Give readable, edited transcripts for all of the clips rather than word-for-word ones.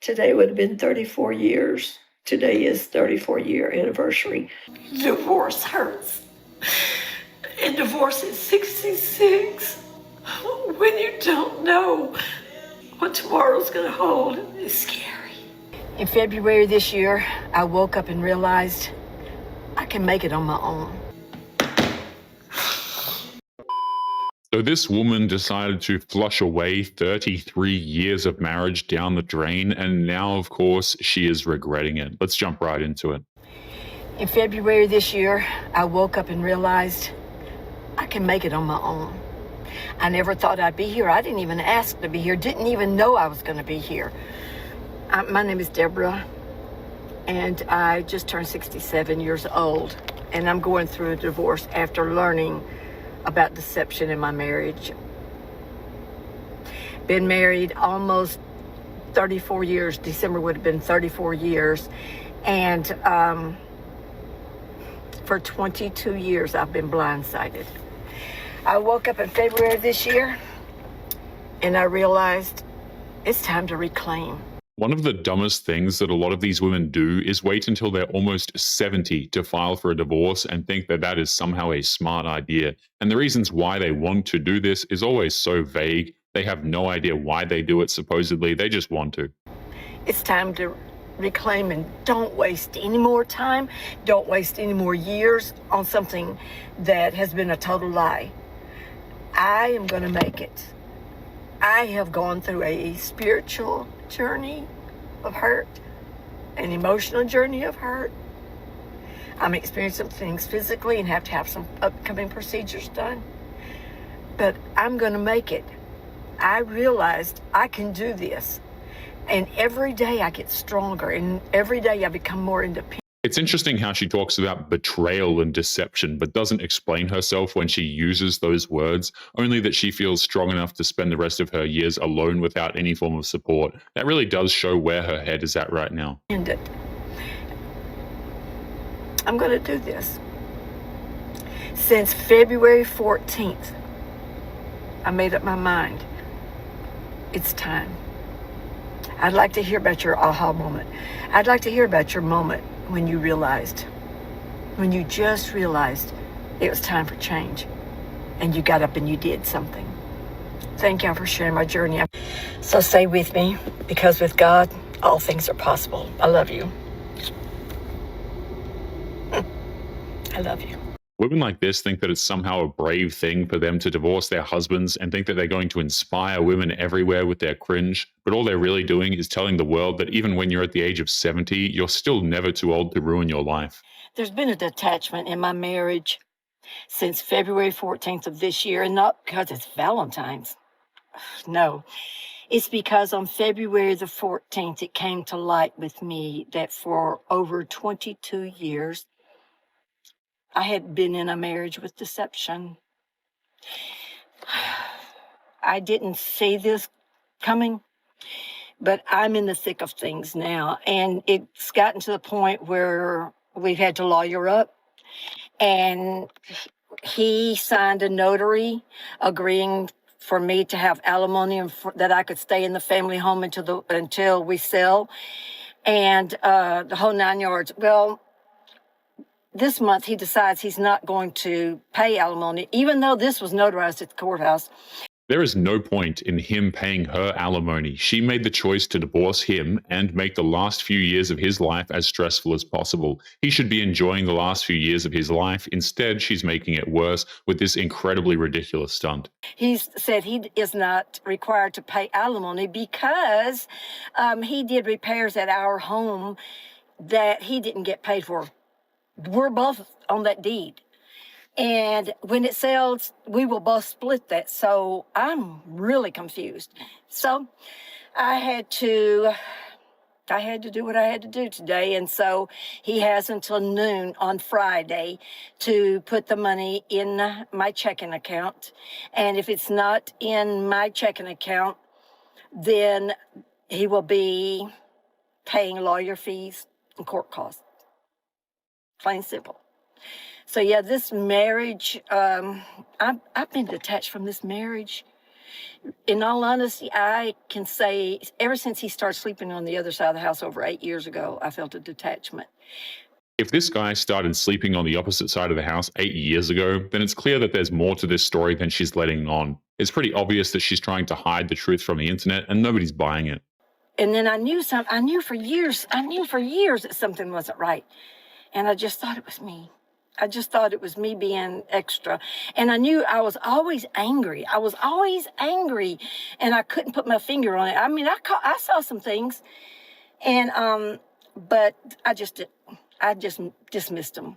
Today would have been 34 years. Today is 34-year anniversary. Divorce hurts. And divorce at 66, when you don't know what tomorrow's gonna hold, is scary. In February this year, I woke up and realized I can make it on my own. So this woman decided to flush away 33 years of marriage down the drain, and now, of course, she is regretting it. Let's jump right into it. In February this year, I woke up and realized I can make it on my own. I never thought I'd be here. I didn't even ask to be here, didn't even know I was going to be here. My name is Deborah, and I just turned 67 years old, and I'm going through a divorce after learning about deception in my marriage. Been married almost 34 years. December would have been 34 years. And for 22 years, I've been blindsided. I woke up in February of this year, and I realized it's time to reclaim. One of the dumbest things that a lot of these women do is wait until they're almost 70 to file for a divorce and think that that is somehow a smart idea. And the reasons why they want to do this is always so vague. They have no idea why they do it, supposedly. They just want to. It's time to reclaim, and don't waste any more time. Don't waste any more years on something that has been a total lie. I am going to make it. I have gone through a spiritual journey of hurt, an emotional journey of hurt. I'm experiencing some things physically and have to have some upcoming procedures done. But I'm going to make it. I realized I can do this. And every day I get stronger, and every day I become more independent. It's interesting how she talks about betrayal and deception, but doesn't explain herself when she uses those words, only that she feels strong enough to spend the rest of her years alone without any form of support. That really does show where her head is at right now. I'm going to do this. Since February 14th, I made up my mind. It's time. I'd like to hear about your aha moment. I'd like to hear about your moment when you just realized it was time for change, and you got up and you did something. Thank y'all for sharing my journey. So stay with me, because with God, all things are possible. I love you. I love you. Women like this think that it's somehow a brave thing for them to divorce their husbands and think that they're going to inspire women everywhere with their cringe. But all they're really doing is telling the world that even when you're at the age of 70, you're still never too old to ruin your life. There's been a detachment in my marriage since February 14th of this year, and not because it's Valentine's. No, it's because on February the 14th, it came to light with me that for over 22 years, I had been in a marriage with deception. I didn't see this coming, but I'm in the thick of things now. And it's gotten to the point where we've had to lawyer up. And he signed a notary agreeing for me to have alimony and that I could stay in the family home until we sell. And the whole 9 yards. Well, this month, he decides he's not going to pay alimony, even though this was notarized at the courthouse. There is no point in him paying her alimony. She made the choice to divorce him and make the last few years of his life as stressful as possible. He should be enjoying the last few years of his life. Instead, she's making it worse with this incredibly ridiculous stunt. He said he is not required to pay alimony because he did repairs at our home that he didn't get paid for. We're both on that deed. And when it sells, we will both split that. So I'm really confused. So I had to do what I had to do today. And so he has until noon on Friday to put the money in my checking account. And if it's not in my checking account, then he will be paying lawyer fees and court costs. Plain simple. So yeah, this marriage, I've been detached from this marriage In all honesty, I can say ever since he started sleeping on the other side of the house over 8 years ago, I felt a detachment. If this guy started sleeping on the opposite side of the house 8 years ago, then it's clear that there's more to this story than she's letting on. It's pretty obvious that she's trying to hide the truth from the internet and nobody's buying it. And then I knew for years that something wasn't right. And I just thought it was me. I just thought it was me being extra. And I knew I was always angry. And I couldn't put my finger on it. I mean, I saw some things, and but I just dismissed them.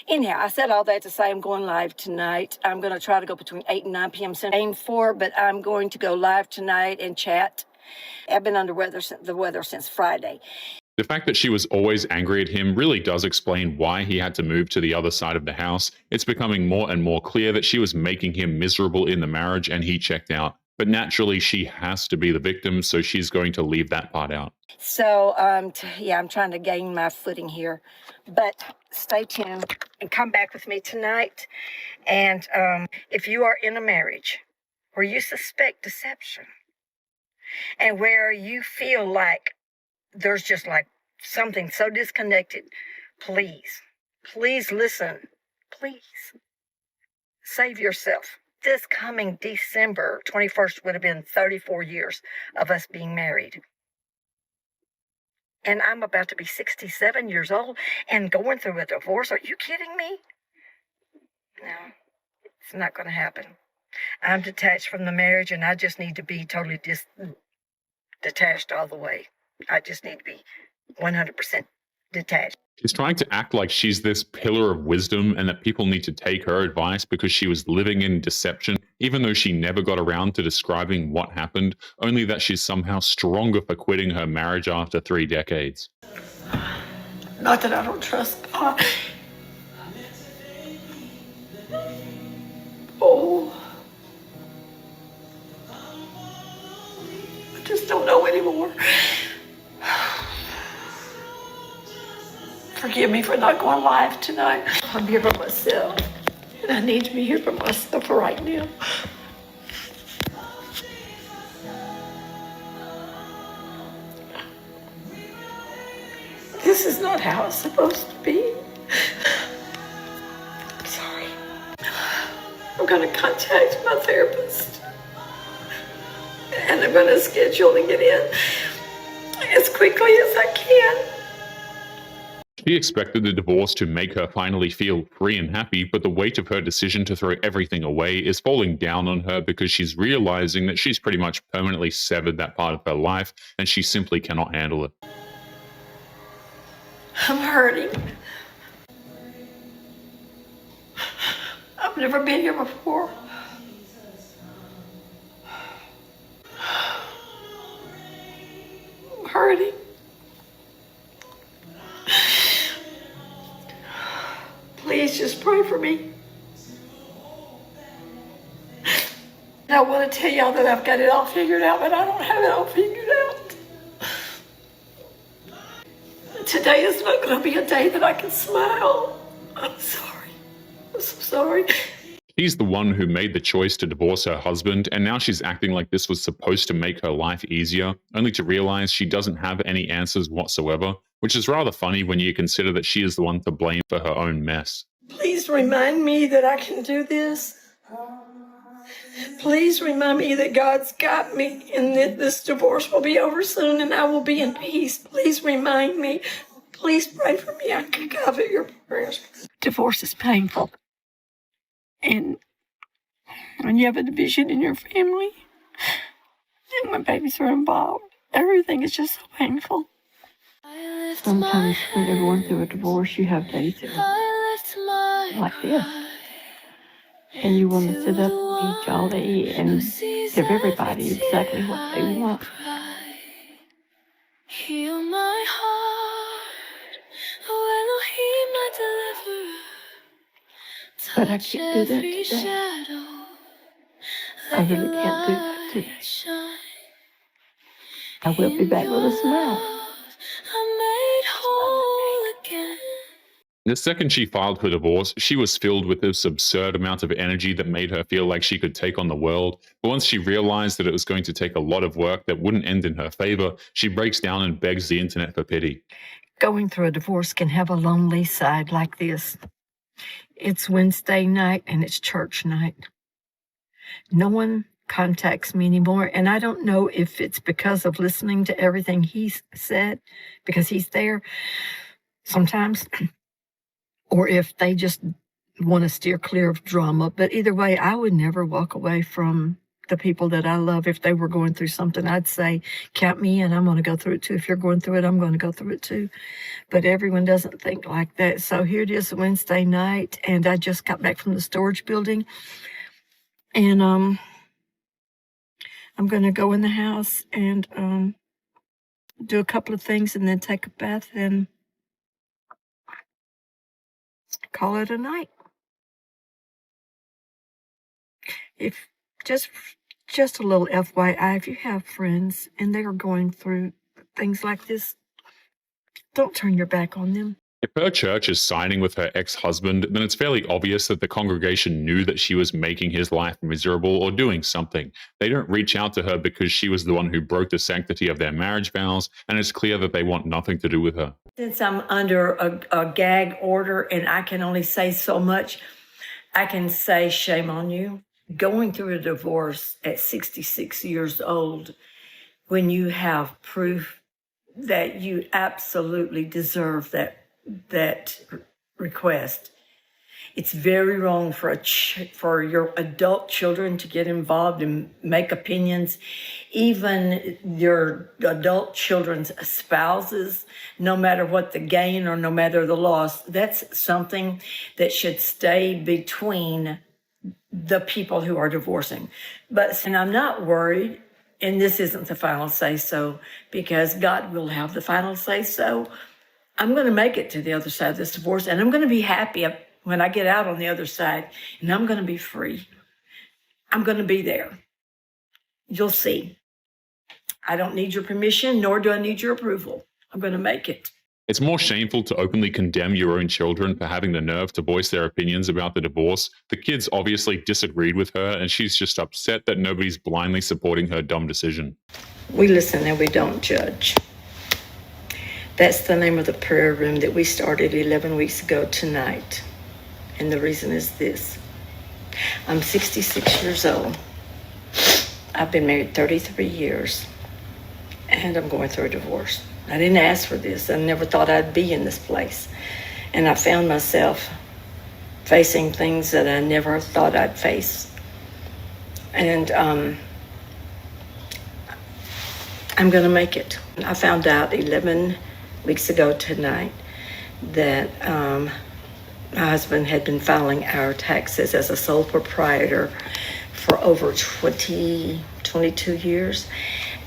Anyhow, I said all that to say I'm going live tonight. I'm going to try to go between 8 and 9 p.m. Aim for, but I'm going to go live tonight and chat. I've been under the weather since Friday. The fact that she was always angry at him really does explain why he had to move to the other side of the house. It's becoming more and more clear that she was making him miserable in the marriage and he checked out. But naturally, she has to be the victim, so she's going to leave that part out. So, I'm trying to gain my footing here. But stay tuned and come back with me tonight. And if you are in a marriage where you suspect deception and where you feel like there's just like something so disconnected, please listen. Please save yourself. This coming December 21st would have been 34 years of us being married. And I'm about to be 67 years old and going through a divorce. Are you kidding me? No, it's not going to happen. I'm detached from the marriage, and I just need to be totally detached all the way. I just need to be 100% detached. She's trying to act like she's this pillar of wisdom and that people need to take her advice because she was living in deception, even though she never got around to describing what happened, only that she's somehow stronger for quitting her marriage after 3 decades. Not that I don't trust God. Oh. I just don't know anymore. Forgive me for not going live tonight. I'm here by myself, and I need to be here by myself right now. This is not how it's supposed to be. I'm sorry. I'm going to contact my therapist, and I'm going to schedule and get in as quickly as I can. She expected the divorce to make her finally feel free and happy, but the weight of her decision to throw everything away is falling down on her because she's realizing that she's pretty much permanently severed that part of her life and she simply cannot handle it. I'm hurting. I've never been here before. I'm hurting. Please just pray for me. And I want to tell y'all that I've got it all figured out, but I don't have it all figured out. Today is not going to be a day that I can smile. I'm sorry. I'm so sorry. She's the one who made the choice to divorce her husband, and now she's acting like this was supposed to make her life easier, only to realize she doesn't have any answers whatsoever, which is rather funny when you consider that she is the one to blame for her own mess. Please remind me that I can do this. Please remind me that God's got me and that this divorce will be over soon and I will be in peace. Please remind me. Please pray for me. I covet your prayers. Divorce is painful. And when you have a division in your family, and when babies are involved, everything is just so painful. Sometimes when you're going through a divorce, you have days that are like this. And you want to sit up and eat jolly and give everybody exactly what they want. Heal my heart, oh Elohim, my deliverer. But I can't do that today. I really can't do that today. I will be back with a smile. The second she filed for divorce, she was filled with this absurd amount of energy that made her feel like she could take on the world. But once she realized that it was going to take a lot of work that wouldn't end in her favor, she breaks down and begs the internet for pity. Going through a divorce can have a lonely side like this. It's Wednesday night and it's church night. No one contacts me anymore, and I don't know if it's because of listening to everything he's said, because he's there sometimes, or if they just want to steer clear of drama. But either way, I would never walk away from the people that I love. If they were going through something, I'd say, count me in. I'm going to go through it too. If you're going through it, I'm going to go through it too. But everyone doesn't think like that. So here it is, Wednesday night, and I just got back from the storage building. And I'm going to go in the house and do a couple of things and then take a bath and call it a night. If just a little FYI, if you have friends and they are going through things like this, don't turn your back on them. If her church is siding with her ex-husband, then it's fairly obvious that the congregation knew that she was making his life miserable or doing something. They don't reach out to her because she was the one who broke the sanctity of their marriage vows, and it's clear that they want nothing to do with her. Since I'm under a gag order and I can only say so much, I can say shame on you. Going through a divorce at 66 years old, when you have proof that you absolutely deserve that request. It's very wrong for your adult children to get involved and make opinions. Even your adult children's spouses, no matter what the gain or no matter the loss, that's something that should stay between the people who are divorcing. And I'm not worried, and this isn't the final say-so, because God will have the final say-so. I'm going to make it to the other side of this divorce, and I'm going to be happy when I get out on the other side, and I'm going to be free. I'm going to be there. You'll see. I don't need your permission, nor do I need your approval. I'm going to make it. It's more shameful to openly condemn your own children for having the nerve to voice their opinions about the divorce. The kids obviously disagreed with her, and she's just upset that nobody's blindly supporting her dumb decision. We listen and we don't judge. That's the name of the prayer room that we started 11 weeks ago tonight. And the reason is this. I'm 66 years old. I've been married 33 years. And I'm going through a divorce. I didn't ask for this. I never thought I'd be in this place. And I found myself facing things that I never thought I'd face. And I'm going to make it. I found out 11 weeks ago tonight that my husband had been filing our taxes as a sole proprietor for over 22 years.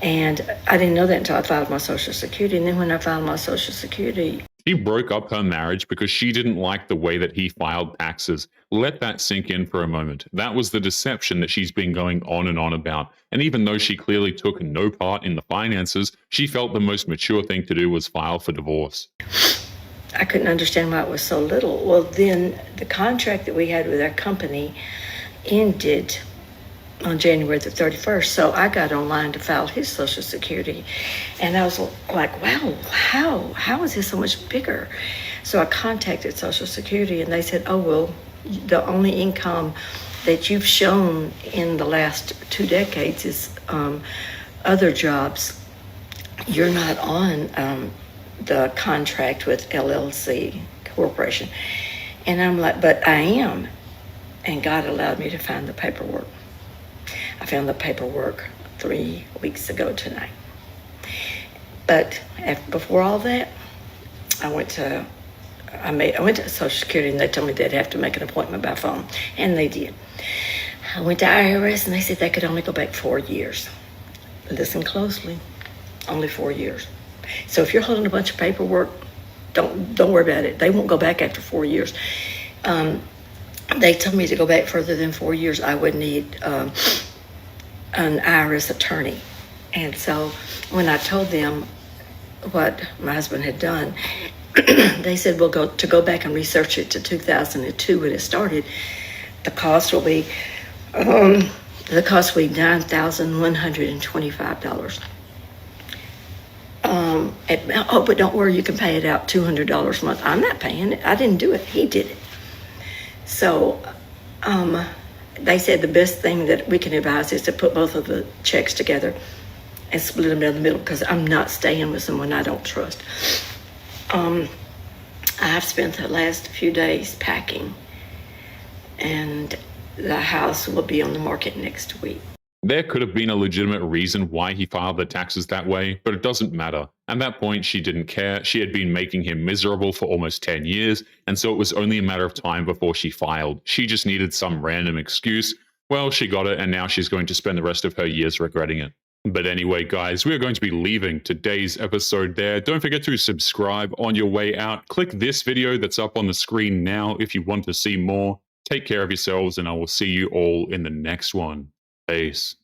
And I didn't know that until I filed my Social Security. And then when I filed my Social Security... She broke up her marriage because she didn't like the way that he filed taxes. Let that sink in for a moment. That was the deception that she's been going on and on about. And even though she clearly took no part in the finances, she felt the most mature thing to do was file for divorce. I couldn't understand why it was so little. Well, then the contract that we had with our company ended on January the 31st. So I got online to file his Social Security. And I was like, wow, how is this so much bigger? So I contacted Social Security and they said, oh, well, the only income that you've shown in the last 2 decades is other jobs. You're not on the contract with LLC Corporation. And I'm like, but I am. And God allowed me to find the paperwork. I found the paperwork 3 weeks ago tonight. But before all that, I went to Social Security and they told me they'd have to make an appointment by phone. And they did. I went to IRS and they said they could only go back 4 years. Listen closely, only 4 years. So if you're holding a bunch of paperwork, don't worry about it. They won't go back after 4 years. They told me to go back further than 4 years, I would need an IRS attorney. And so when I told them what my husband had done, They said we'll go back and research it to 2002 when it started. The cost will be $9,125. But don't worry, you can pay it out $200 a month. I'm not paying it. I didn't do it. He did it. So they said the best thing that we can advise is to put both of the checks together and split them down the middle, because I'm not staying with someone I don't trust. I've spent the last few days packing, and the house will be on the market next week. There could have been a legitimate reason why he filed the taxes that way, but it doesn't matter. At that point, she didn't care. She had been making him miserable for almost 10 years, and so it was only a matter of time before she filed. She just needed some random excuse. Well, she got it, and now she's going to spend the rest of her years regretting it. But anyway, guys, we are going to be leaving today's episode there. Don't forget to subscribe on your way out. Click this video that's up on the screen now if you want to see more. Take care of yourselves, and I will see you all in the next one. Peace.